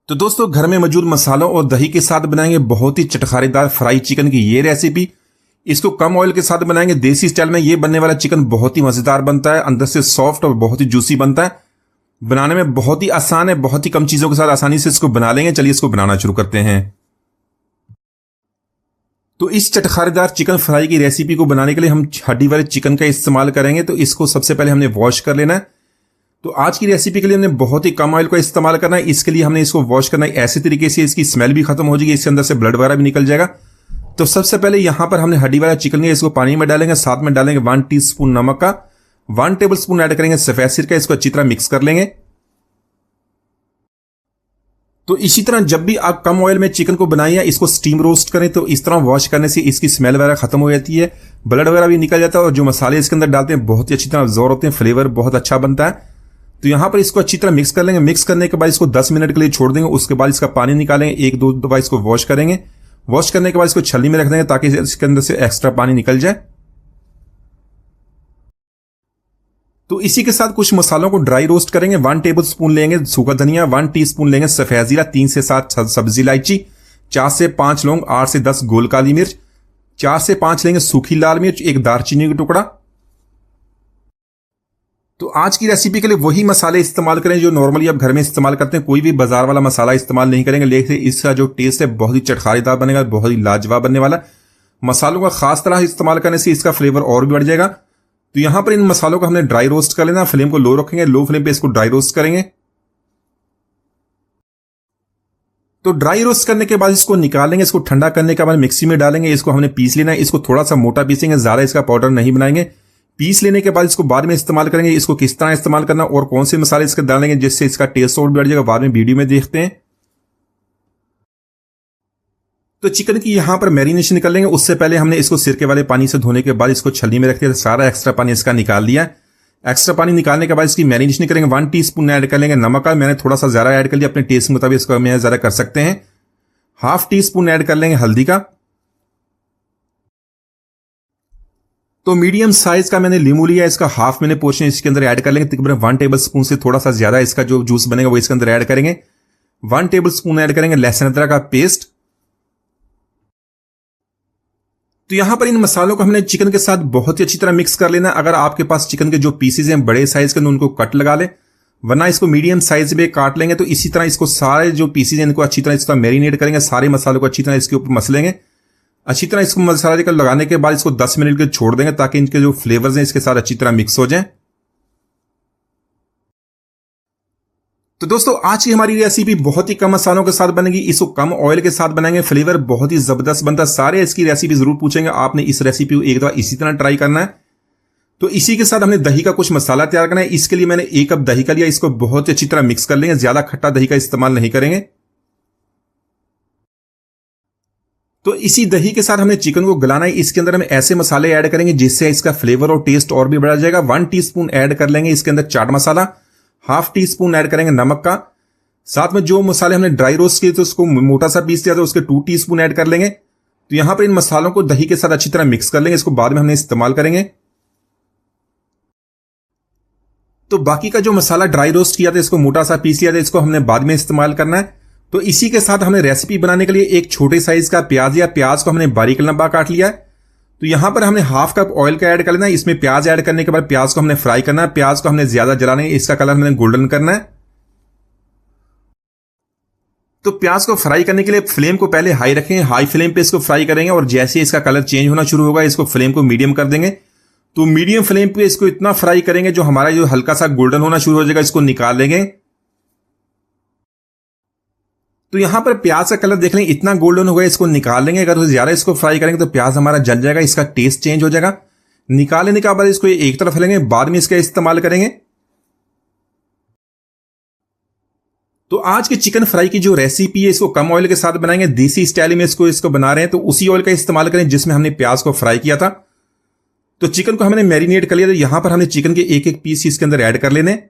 तो दोस्तों घर में मौजूद मसालों और दही के साथ बनाएंगे बहुत ही चटखारेदार फ्राई चिकन की ये रेसिपी। इसको कम ऑयल के साथ बनाएंगे देसी स्टाइल में। ये बनने वाला चिकन बहुत ही मजेदार बनता है, अंदर से सॉफ्ट और बहुत ही जूसी बनता है। बनाने में बहुत ही आसान है, बहुत ही कम चीजों के साथ आसानी से इसको बना लेंगे। चलिए इसको बनाना शुरू करते हैं। तो इस चटखारेदार चिकन फ्राई की रेसिपी को बनाने के लिए हम हड्डी वाले चिकन का इस्तेमाल करेंगे। तो इसको सबसे पहले हमने वॉश कर लेना है। तो आज की रेसिपी के लिए हमने बहुत ही कम ऑयल का इस्तेमाल करना है। इसके लिए हमने इसको वॉश करना है ऐसे तरीके से इसकी स्मेल भी खत्म हो जाएगी, इसके अंदर से ब्लड वगैरह भी निकल जाएगा। तो सबसे पहले यहां पर हमने हड्डी वाला चिकन लिया, इसको पानी में डालेंगे। साथ में डालेंगे 1 टीस्पून नमक का, 1 टेबल स्पून ऐड करेंगे सफेद सिरका। इसको अच्छी तरह मिक्स कर लेंगे। तो इसी तरह जब भी आप कम ऑयल में चिकन को बनाइए, इसको स्टीम रोस्ट करें तो इस तरह वॉश करने से इसकी स्मेल वगैरह खत्म हो जाती है, ब्लड वगैरह भी निकल जाता है और जो मसाले इसके अंदर डालते हैं बहुत ही अच्छी तरह अब्जॉर्ब होते हैं, फ्लेवर बहुत अच्छा बनता है। तो यहां पर इसको अच्छी तरह मिक्स कर लेंगे। मिक्स करने के बाद इसको 10 मिनट के लिए छोड़ देंगे। उसके बाद इसका पानी निकालेंगे, एक दो बार इसको वॉश करेंगे। वॉश करने के बाद इसको छलनी में रख देंगे ताकि इसके अंदर से एक्स्ट्रा पानी निकल जाए। तो इसी के साथ कुछ मसालों को ड्राई रोस्ट करेंगे। 1 टेबल स्पून लेंगे सूखा धनिया, 1 टीस्पून लेंगे सफेद जीरा, 3 से 7 सब्जी इलायची, 4 से 5 लौंग, 8 से 10 गोल काली मिर्च, 4 से 5 लेंगे सूखी लाल मिर्च, एक दालचीनी का टुकड़ा। तो आज की रेसिपी के लिए वही मसाले इस्तेमाल करें जो नॉर्मली आप घर में इस्तेमाल करते हैं। कोई भी बाजार वाला मसाला इस्तेमाल नहीं करेंगे, लेकिन इसका जो टेस्ट है बहुत ही चटखारेदार बनेगा, बहुत ही लाजवाब बनने वाला। मसालों का खास तरह इस्तेमाल करने से इसका फ्लेवर और भी बढ़ जाएगा। तो यहां पर इन मसालों को हमने ड्राई रोस्ट कर लेना। फ्लेम को लो रखेंगे, लो फ्लेम पे इसको ड्राई रोस्ट करेंगे। तो ड्राई रोस्ट करने के बाद इसको निकालेंगे। इसको ठंडा करने के बाद मिक्सी में डालेंगे। इसको हमने पीस लेना है। इसको थोड़ा सा मोटा पीसेंगे, ज्यादा इसका पाउडर नहीं बनाएंगे। पीस लेने के बाद इसको बाद में इस्तेमाल करेंगे। इसको किस तरह इस्तेमाल करना और कौन से मसाले इसके डालेंगे जिससे इसका टेस्ट और बढ़ जाएगा, बाद में वीडियो में देखते हैं। तो चिकन की यहां पर मैरिनेशन कर लेंगे। उससे पहले हमने इसको सिरके वाले पानी से धोने के बाद इसको छलनी में रख दिया, सारा एक्स्ट्रा पानी इसका निकाल लिया। एक्स्ट्रा पानी निकालने के बाद इसकी मैरिनेशन करेंगे। 1 टीस्पून ऐड कर लेंगे नमक का, मैंने थोड़ा सा ज्यादा ऐड कर लिया, अपने टेस्ट के मुताबिक इसको मैं ज्यादा कर सकते हैं। 1/2 टीस्पून ऐड कर लेंगे हल्दी का। तो मीडियम साइज का मैंने लींबू लिया, इसका हाफ मैंने पोर्शन इसके अंदर ऐड कर लेंगे। तकरीबन 1 टेबल स्पून से थोड़ा सा ज्यादा इसका जो जूस बनेगा वो इसके अंदर ऐड करेंगे। 1 टेबल स्पून ऐड करेंगे लहसुन अदरक का पेस्ट। तो यहां पर इन मसालों को हमने चिकन के साथ बहुत ही अच्छी तरह मिक्स कर लेना। अगर आपके पास चिकन के जो पीसेज हैं बड़े साइज के, उनको कट लगा ले, वरना इसको मीडियम साइज में काट लेंगे। तो इसी तरह इसको सारे जो पीसेज हैं इनको अच्छी तरह इस तरह मैरिनेट करेंगे। सारे मसालों को अच्छी तरह इसके ऊपर मसलेंगे। अच्छी तरह इसको मसाले लगाने के बाद इसको 10 मिनट के लिए छोड़ देंगे ताकि इनके जो फ्लेवर्स हैं इसके साथ अच्छी तरह मिक्स हो जाएं। तो दोस्तों आज की हमारी रेसिपी बहुत ही कम मसालों के साथ बनेगी। इसको कम ऑयल के साथ बनाएंगे, फ्लेवर बहुत ही जबरदस्त बनता है। सारे इसकी रेसिपी जरूर पूछेंगे, आपने इस रेसिपी को एक दफा इसी तरह ट्राई करना है। तो इसी के साथ हमने दही का कुछ मसाला तैयार करना है। इसके लिए मैंने 1 कप दही का लिया, इसको बहुत ही अच्छी तरह मिक्स कर लेंगे। ज्यादा खट्टा दही का इस्तेमाल नहीं करेंगे। तो इसी दही के साथ हमने चिकन को गलाना है। इसके अंदर हम ऐसे मसाले ऐड करेंगे जिससे इसका फ्लेवर और टेस्ट और भी बढ़ा जाएगा। 1 टीस्पून ऐड कर लेंगे इसके अंदर चाट मसाला, 1/2 टीस्पून ऐड करेंगे नमक का। साथ में जो मसाले हमने ड्राई रोस्ट किए थे उसको मोटा सा पीस दिया था, उसके 2 टीस्पून ऐड कर लेंगे। तो यहां पर इन मसालों को दही के साथ अच्छी तरह मिक्स कर लेंगे। इसको बाद में हमने इस्तेमाल करेंगे। तो बाकी का जो मसाला ड्राई रोस्ट किया था, इसको मोटा सा पीस लिया था, इसको हमने बाद में इस्तेमाल करना है। तो इसी के साथ हमने रेसिपी बनाने के लिए एक छोटे साइज का प्याज या प्याज को हमने बारीक लंबा काट लिया है। तो यहां पर हमने 1/2 कप ऑयल का ऐड कर लेना है। इसमें प्याज ऐड करने के बाद प्याज को हमने फ्राई करना है। प्याज को हमने ज्यादा जलाना है, इसका कलर हमने गोल्डन करना है। तो प्याज को फ्राई करने के लिए फ्लेम को पहले हाई रखें, हाई फ्लेम पे इसको फ्राई करेंगे और जैसे इसका कलर चेंज होना शुरू होगा इसको फ्लेम को मीडियम कर देंगे। तो मीडियम फ्लेम पे इसको इतना फ्राई करेंगे जो हमारा जो हल्का सा गोल्डन होना शुरू हो जाएगा, इसको निकाल लेंगे। तो यहां पर प्याज का कलर देख लें इतना गोल्डन हो गया, इसको निकाल लेंगे। अगर ज्यादा इसको फ्राई करेंगे तो प्याज हमारा जल जाएगा, इसका टेस्ट चेंज हो जाएगा। निकाल लेने के बाद इसको एक तरफ लेंगे, बाद में इसका इस्तेमाल करेंगे। तो आज के चिकन फ्राई की जो रेसिपी है इसको कम ऑयल के साथ बनाएंगे, देसी स्टाइल में इसको बना रहे हैं। तो उसी ऑयल का इस्तेमाल करें जिसमें हमने प्याज को फ्राई किया था। तो चिकन को हमने मैरिनेट कर लिया, तो यहां पर हमने चिकन के एक एक पीस इसके अंदर ऐड कर लेने।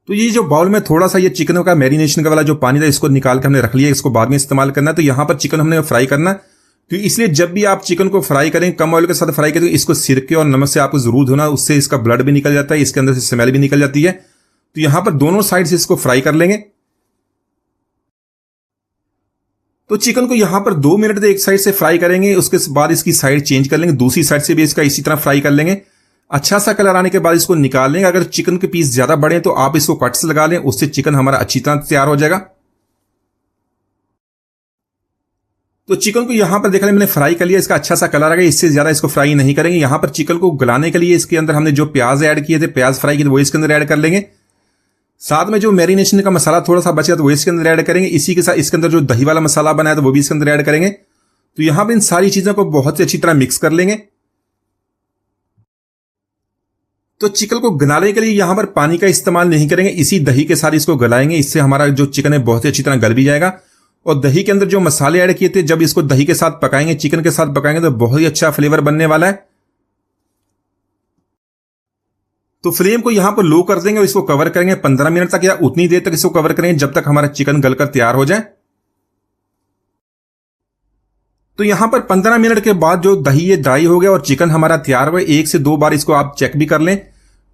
तो ये जो बाउल में थोड़ा सा ये चिकन का मैरिनेशन का वाला जो पानी था इसको निकाल के हमने रख लिया, इसको बाद में इस्तेमाल करना है। तो यहां पर चिकन हमने फ्राई करना है। तो इसलिए जब भी आप चिकन को फ्राई करें कम ऑयल के साथ फ्राई करें, तो इसको सिरके और नमक से आपको जरूर धोना, उससे इसका ब्लड भी निकल जाता है, इसके अंदर से स्मेल भी निकल जाती है। तो यहां पर दोनों साइड से इसको फ्राई कर लेंगे। तो चिकन को यहां पर 2 मिनट तक एक साइड से फ्राई करेंगे, उसके बाद इसकी साइड चेंज कर लेंगे, दूसरी साइड से भी इसका इसी तरह फ्राई कर लेंगे। अच्छा सा कलर आने के बाद इसको निकाल लेंगे। अगर चिकन के पीस ज्यादा बड़े हैं तो आप इसको कट्स लगा लें, उससे चिकन हमारा अच्छी तरह तैयार हो जाएगा। तो चिकन को यहां पर देखा मैंने फ्राई कर लिया, इसका अच्छा सा कलर आ गया। इससे ज्यादा इसको फ्राई नहीं करेंगे। यहां पर चिकन को गलाने के लिए इसके अंदर हमने जो प्याज ऐड किए थे, प्याज फ्राई किए थे, वो इसके अंदर ऐड कर लेंगे। साथ में जो मैरिनेशन का मसाला थोड़ा सा बचा तो वो इसके अंदर ऐड करेंगे। इसी के साथ इसके अंदर जो दही वाला मसाला बनाया था वो भी इसके अंदर ऐड करेंगे। तो यहां पर इन सारी चीजों को बहुत ही अच्छी तरह मिक्स कर लेंगे। तो चिकन को गलाने के लिए यहां पर पानी का इस्तेमाल नहीं करेंगे, इसी दही के साथ इसको गलाएंगे। इससे हमारा जो चिकन है बहुत ही अच्छी तरह गल भी जाएगा। और दही के अंदर जो मसाले ऐड किए थे, जब इसको दही के साथ पकाएंगे, चिकन के साथ पकाएंगे तो बहुत ही अच्छा फ्लेवर बनने वाला है। तो फ्लेम को यहां पर लो कर देंगे और इसको कवर करेंगे 15 मिनट तक, या उतनी देर तक इसको कवर करेंगे जब तक हमारा चिकन गलकर तैयार हो जाए। तो यहां पर 15 मिनट के बाद जो दही ये ड्राई हो गया और चिकन हमारा तैयार हुआ। 1 से 2 बार इसको आप चेक भी कर लें।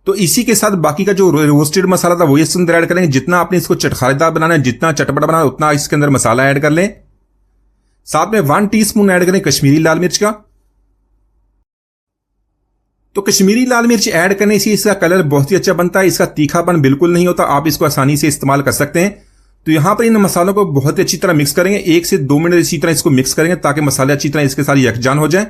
तो इसी के साथ बाकी का जो रोस्टेड मसाला था वो इसके अंदर ऐड करेंगे। जितना आपने इसको चटखारेदार बनाना है, जितना चटपटा बनाना है, उतना इसके अंदर मसाला ऐड कर लें। साथ में 1 टीस्पून ऐड करें कश्मीरी लाल मिर्च का। तो कश्मीरी लाल मिर्च ऐड करने से इसका कलर बहुत ही अच्छा बनता है, इसका तीखापन बिल्कुल नहीं होता, आप इसको आसानी से इस्तेमाल कर सकते हैं। तो यहां पर इन मसालों को बहुत ही अच्छी तरह मिक्स करेंगे। 1 से 2 मिनट इसी तरह इसको मिक्स करेंगे ताकि मसाले अच्छी तरह इसके साथ यकजान हो जाए।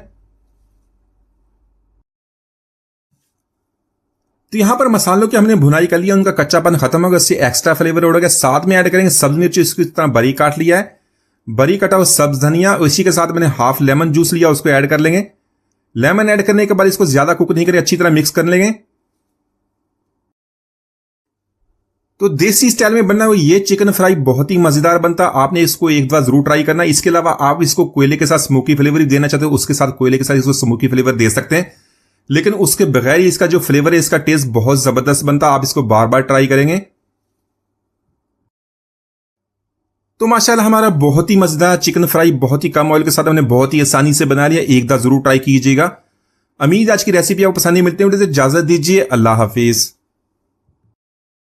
तो यहां पर मसालों की हमने भुनाई कर लिया, उनका कच्चापन खत्म हो गया, इससे एक्स्ट्रा फ्लेवर उड़ गया। साथ में ऐड करेंगे सब्ज मिर्च, इसकी तरह बरी काट लिया है, बरी कटा हुआ सब्ज धनिया। इसी के साथ मैंने हाफ लेमन जूस लिया, उसको ऐड कर लेंगे। लेमन ऐड करने के बाद इसको ज्यादा कुक नहीं करें, अच्छी तरह मिक्स कर लेंगे। तो देसी स्टाइल में बनना हुआ ये चिकन फ्राई बहुत ही मजेदार बनता है। आपने इसको एक बार जरूर ट्राई करना। इसके अलावा आप इसको कोयले के साथ स्मोकी फ्लेवर देना चाहते हो, उसके साथ कोयले के साथ इसको स्मोकी फ्लेवर दे सकते हैं, लेकिन उसके बगैर ही इसका जो फ्लेवर है, इसका टेस्ट बहुत जबरदस्त बनता है। आप इसको बार बार ट्राई करेंगे। तो माशाल्लाह हमारा बहुत ही मजेदार चिकन फ्राई बहुत ही कम ऑयल के साथ हमने बहुत ही आसानी से बना लिया। एक बार जरूर ट्राई कीजिएगा। उम्मीद आज की रेसिपी आपको पसंद नहीं। मिलते हैं, इजाजत दीजिए। अल्लाह हाफिज।